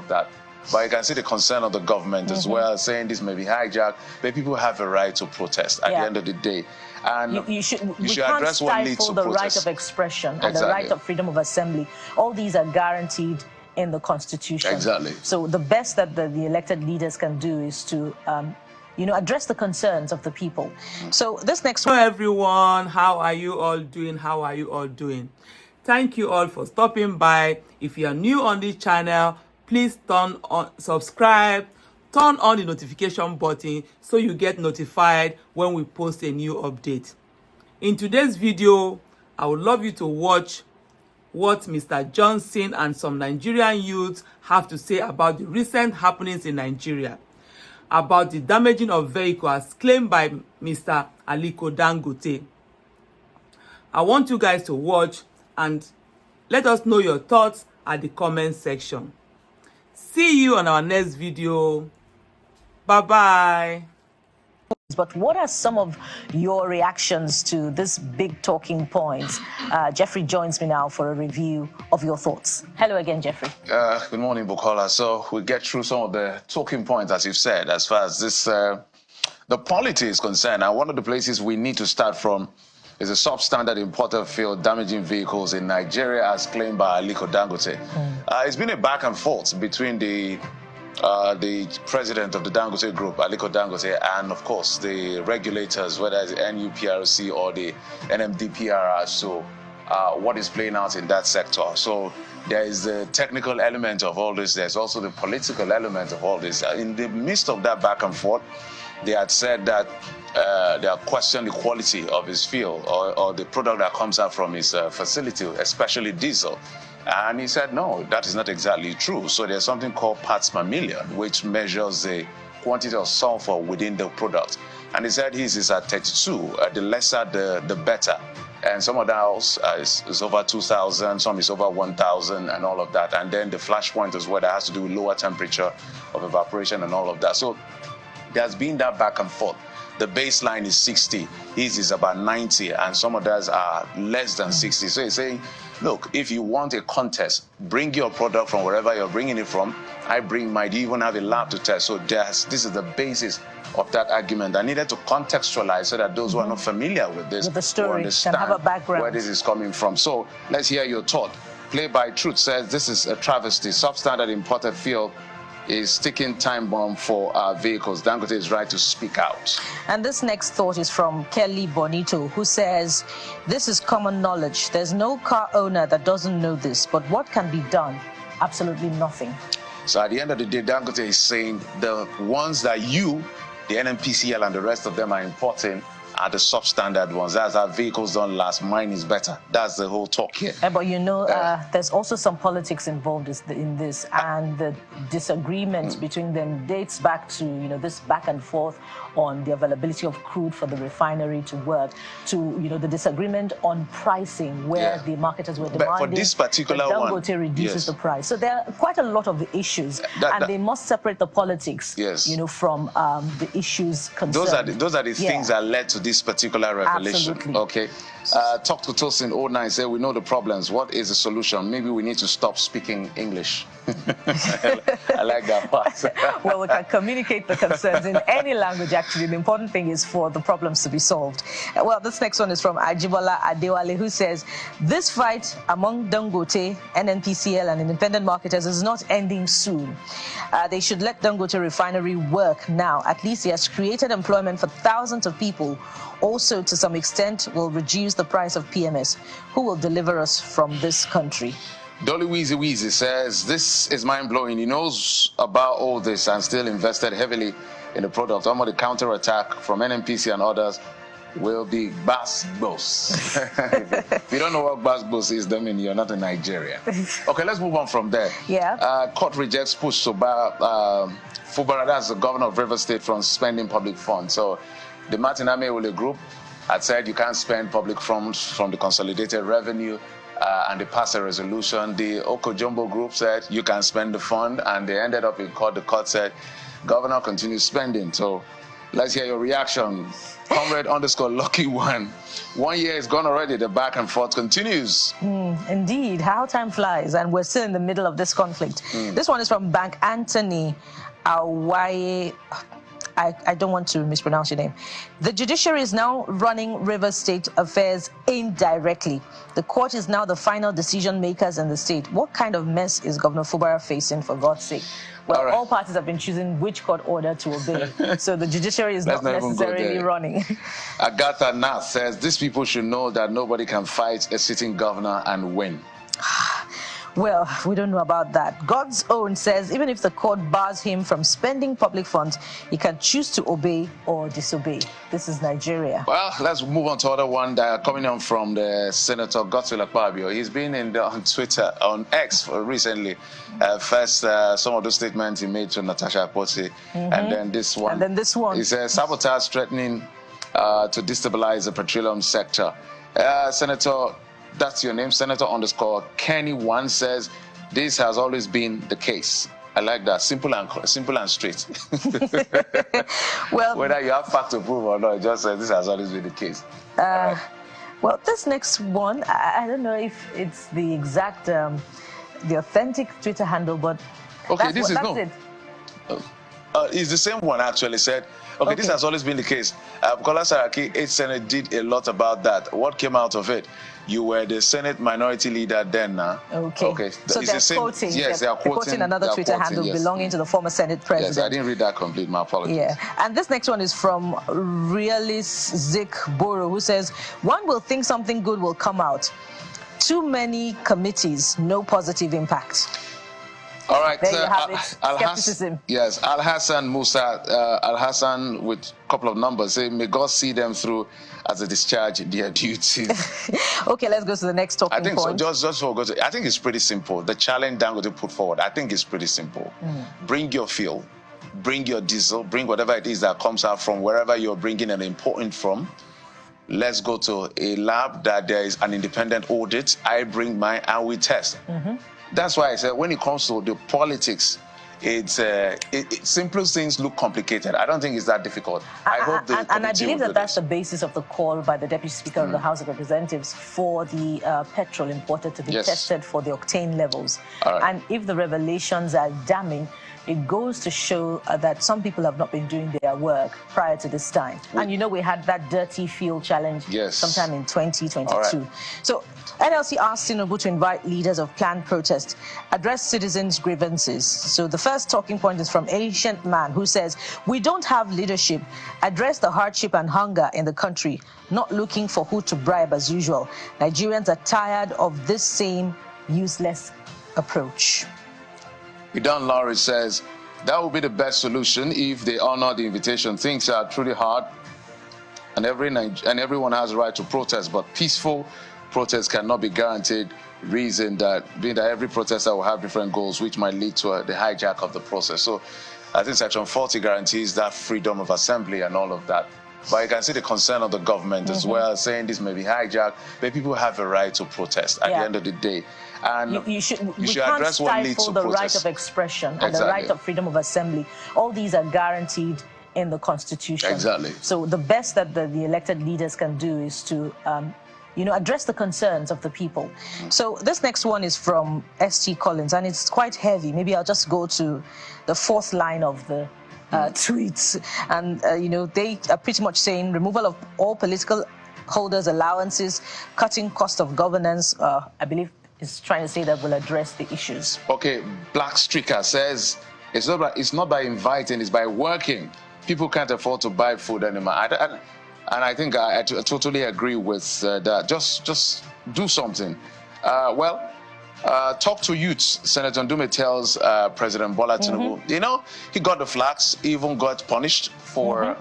that. But you can see the concern of the government as well, saying this may be hijacked, but people have a right to protest at the end of the day. And we should can't address what leads to the protest. right of expression and the right of freedom of assembly. All these are guaranteed in the Constitution. Exactly. So the best that the elected leaders can do is to address the concerns of the people. So this next one. Hello everyone, how are you all doing? How are you all doing? Thank you all for stopping by. If you are new on this channel, please subscribe, turn on the notification button so you get notified when we post a new update. In today's video, I would love you to watch what Mr. Johnson and some Nigerian youths have to say about the recent happenings in Nigeria, about the damaging of vehicles claimed by Mr. Aliko Dangote. I want you guys to watch and let us know your thoughts at the comment section. See you on our next video. Bye-bye. But what are some of your reactions to this big talking points? Jeffrey joins me now for a review of your thoughts. Hello again, Jeffrey. Good morning, Bukola. So we'll get through some of the talking points, as you've said, as far as this, the polity is concerned. And one of the places we need to start from is a substandard imported fuel damaging vehicles in Nigeria, as claimed by Aliko Dangote. It's been a back and forth between the president of the Dangote Group, Aliko Dangote, and of course the regulators, whether it's the NUPRC or the NMDPR, so what is playing out in that sector. So there is the technical element of all this. There's also the political element of all this. In the midst of that back and forth, they had said that they have questioned the quality of his fuel or the product that comes out from his facility, especially diesel. And he said, no, that is not exactly true. So there's something called parts per million, which measures the quantity of sulfur within the product. And he said his is at 32. The lesser, the better. And some of that else is over 2,000, some is over 1,000 and all of that. And then the flash point is where that has to do with lower temperature of evaporation and all of that. So there's been that back and forth. The baseline is 60, his is about 90, and some of those are less than 60. So he's saying, look, if you want a contest, bring your product from wherever you're bringing it from. I bring mine. Do you even have a lab to test? So this is the basis of that argument. I needed to contextualize so that those who are not familiar with this the story will understand can have a background where this is coming from. So let's hear your thought. Play by Truth says this is a travesty. Substandard imported fuel is ticking time bomb for our vehicles. Dangote is right to speak out. And this next thought is from Kelly Bonito, who says, this is common knowledge. There's no car owner that doesn't know this, but what can be done? Absolutely nothing. So at the end of the day, Dangote is saying the ones that you, the NNPCL and the rest of them are importing are the substandard ones. That's how vehicles don't last. Mine is better. That's the whole talk here. But you know, there's also some politics involved in this, and the disagreement between them dates back to, this back and forth on the availability of crude for the refinery to work, to, the disagreement on pricing, where the marketers were demanding but for this particular that Dangote reduces the price. So there are quite a lot of the issues, and they must separate the politics, from the issues concerned. Those are the things that led to this particular revelation. Absolutely. Okay. Talk to Tosin 09 say we know the problems. What is the solution? Maybe we need to stop speaking English. I like that part. Well, we can communicate the concerns in any language, actually. The important thing is for the problems to be solved. Well, this next one is from Ajibola Adewale, who says, this fight among Dangote, NNPCL, and independent marketers is not ending soon. They should let Dangote refinery work now. At least he has created employment for thousands of people. Also, to some extent, will reduce the price of PMS. Who will deliver us from this country? Dolly Weezy says, this is mind-blowing. He knows about all this and still invested heavily in the product. Some of the counter-attack from NNPC and others will be Basbos. If you don't know what Basbos is, that means you're not in Nigeria. Okay, let's move on from there. Court rejects push to Fubara, that's the governor of Rivers State, from spending public funds. So the Martin Amewole group had said you can't spend public funds from the consolidated revenue, and they passed a resolution. The Okojumbo group said you can spend the fund, and they ended up in court. The court said governor continues spending. So Let's hear your reaction. Comrade underscore lucky one. 1 year is gone already. The back and forth continues. Indeed, how time flies, and we're still in the middle of this conflict. This one is from Bank Anthony Awaye. I don't want to mispronounce your name. The judiciary is now running Rivers State affairs indirectly. The court is now the final decision makers in the state. What kind of mess is Governor Fubara facing, for God's sake? Well, all parties have been choosing which court order to obey. So the judiciary is not necessarily running. Agatha Nath says, these people should know that nobody can fight a sitting governor and win. Well, we don't know about that. God's Own says even if the court bars him from spending public funds, he can choose to obey or disobey. This is Nigeria. Well, let's move on to other one that coming on from the Senator Godswill Akpabio. He's been on Twitter, on X recently. First, some of the statements he made to Natasha Akpotse, and then this one. And then this one. He says sabotage threatening to destabilize the petroleum sector. Senator, that's your name, Senator underscore Kenny One says, this has always been the case. I like that, simple and straight. Well, whether you have fact to prove or not, it just says this has always been the case. Well, this next one, I don't know if it's the exact, the authentic Twitter handle, but okay, that's it. It's the same one actually said. Okay, this has always been the case. Bukola Saraki, 8th Senate, did a lot about that. What came out of it? You were the Senate minority leader then now. Okay. So they're quoting. Yes, they're quoting another Twitter handle belonging to the former Senate president. Yes, I didn't read that complete. My apologies. Yeah. And this next one is from Realist Zik Boro, who says, one will think something good will come out. Too many committees, no positive impact. All right, there you have it. Skepticism. Yes, Al Hassan Musa, Al Hassan with a couple of numbers, say, may God see them through as they discharge their duties. Okay, let's go to the next talking point. I think so. Just for I think it's pretty simple. The challenge Dangote put forward, I think it's pretty simple. Bring your fuel, bring your diesel, bring whatever it is that comes out from wherever you're bringing and importing from. Let's go to a lab that there is an independent audit. I bring mine and we test. That's why I said when it comes to the politics, simple things look complicated. I don't think it's that difficult. I hope and I believe that that's the basis of the call by the Deputy Speaker of the House of Representatives for the petrol imported to be tested for the octane levels. And if the revelations are damning, it goes to show that some people have not been doing their work prior to this time. And you know, we had that dirty fuel challenge sometime in 2022. So NLC asked Tinubu to invite leaders of planned protest, address citizens' grievances. So the first talking point is from Ancient Man, who says, we don't have leadership, address the hardship and hunger in the country, not looking for who to bribe as usual. Nigerians are tired of this same useless approach. Idan Lowry says, that would be the best solution if they honor the invitation. Things are truly hard, and everyone has a right to protest, but peaceful protest cannot be guaranteed. Reason that being that every protester will have different goals, which might lead to the hijack of the process. So I think Section 40 guarantees that freedom of assembly and all of that. But you can see the concern of the government as well, saying this may be hijacked, but people have a right to protest at the end of the day. And you should address what leads to protest. The right of expression and the right of freedom of assembly. All these are guaranteed in the Constitution. Exactly. So the best that the elected leaders can do is to address the concerns of the people. So this next one is from S.T. Collins, and it's quite heavy. Maybe I'll just go to the fourth line of the tweets. And, they are pretty much saying removal of all political holders' allowances, cutting cost of governance, I believe is trying to say that will address the issues. Okay, Black Streaker says it's not by inviting, it's by working. People can't afford to buy food anymore. And I think I totally agree with that. Just do something. Talk to youths. Senator Ndume tells President Bola Tinubu, he got the flags, even got punished for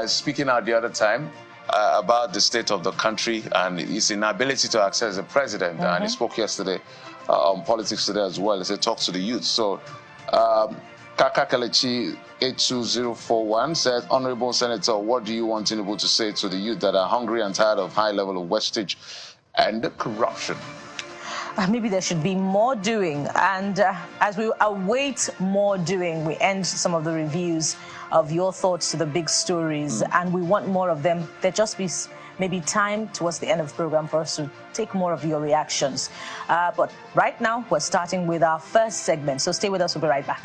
speaking out the other time about the state of the country and his inability to access the president. And he spoke yesterday on Politics Today as well. He said, talk to the youth. So Kaka Kelechi 82041 said, Honorable Senator, what do you want Tinubu to say to the youth that are hungry and tired of high level of wastage and corruption? maybe there should be more doing. And as we await more doing, we end some of the reviews of your thoughts to the big stories, and we want more of them. There just be maybe time towards the end of the program for us to take more of your reactions. But right now, we're starting with our first segment. So stay with us. We'll be right back.